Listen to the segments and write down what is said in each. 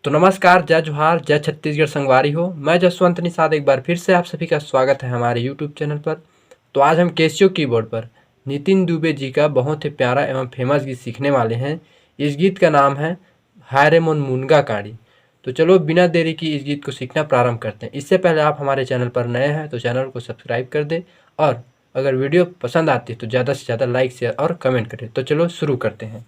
तो नमस्कार, जय जोहार, जय छत्तीसगढ़ संगवारी हो। मैं जसवंत निषाद एक बार फिर से आप सभी का स्वागत है हमारे यूट्यूब चैनल पर। तो आज हम कैसियो कीबोर्ड पर नितिन दुबे जी का बहुत ही प्यारा एवं फेमस गीत सीखने वाले हैं। इस गीत का नाम है हाय रे मोन मुनगा काड़ी। तो चलो बिना देरी की इस गीत को सीखना प्रारंभ करते हैं। इससे पहले आप हमारे चैनल पर नए हैं तो चैनल को सब्सक्राइब कर दें, और अगर वीडियो पसंद आती है तो ज़्यादा से ज़्यादा लाइक शेयर और कमेंट करें। तो चलो शुरू करते हैं।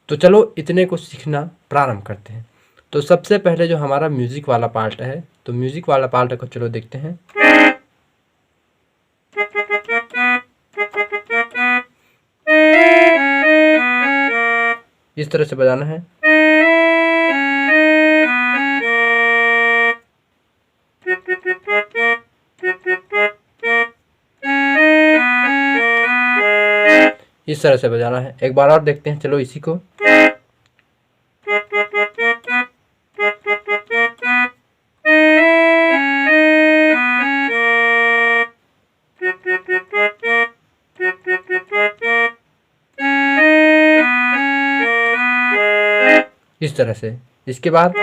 तो चलो इतने को सीखना प्रारंभ करते हैं। तो सबसे पहले जो हमारा म्यूजिक वाला पार्ट है, तो म्यूजिक वाला पार्ट को चलो देखते हैं। इस तरह से बजाना है। इस तरह से बजाना है। एक बार और देखते हैं, चलो इसी को। इस तरह से। इसके बाद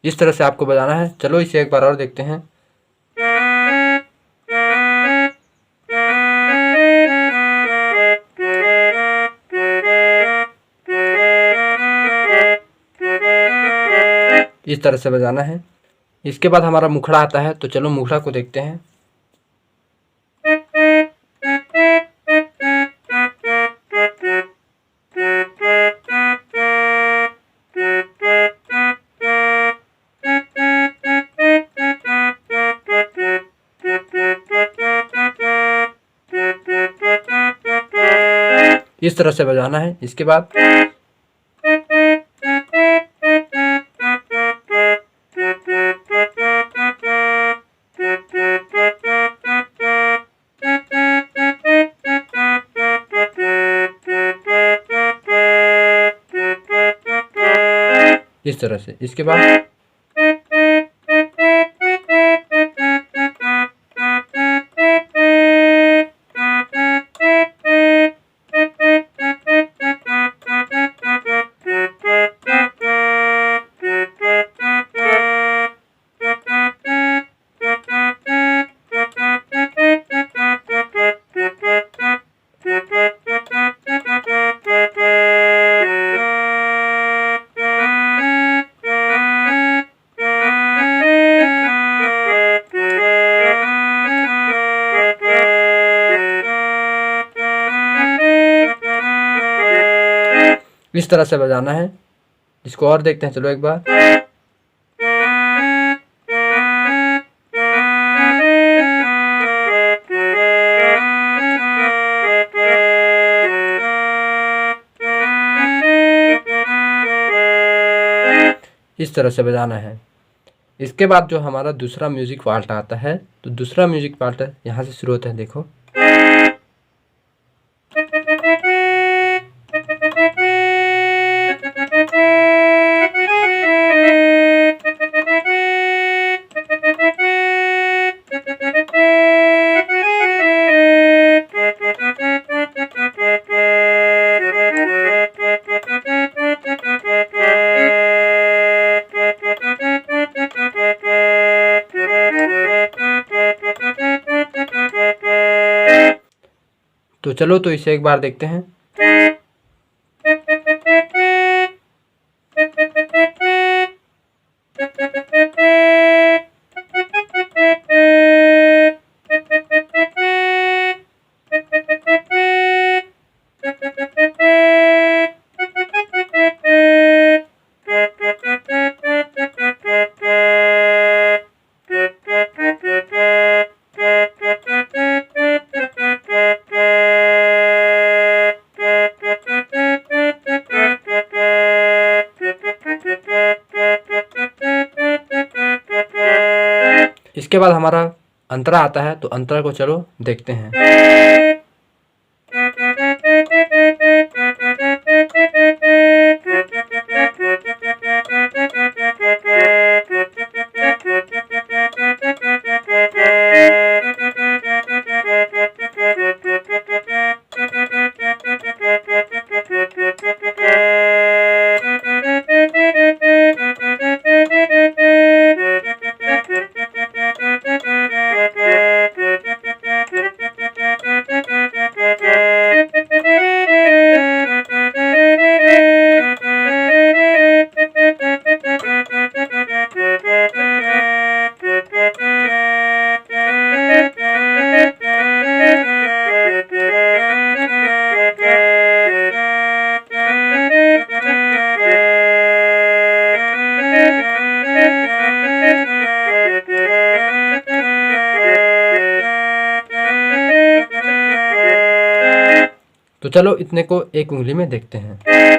इस तरह से आपको बजाना है। चलो इसे एक बार और देखते हैं। इस तरह से बजाना है। इसके बाद हमारा मुखड़ा आता है, तो चलो मुखड़ा को देखते हैं। इस तरह से बजाना है। इसके बाद इस तरह से। इसके बाद इस तरह से बजाना है। इसको और देखते हैं, चलो एक बार। इस तरह से बजाना है। इसके बाद जो हमारा दूसरा म्यूजिक पार्ट आता है, तो दूसरा म्यूजिक पार्ट यहाँ से शुरू होता है। देखो तो चलो तो इसे एक बार देखते हैं। इसके बाद हमारा अंतरा आता है, तो अंतरा को चलो देखते हैं। तो चलो इतने को एक उंगली में देखते हैं।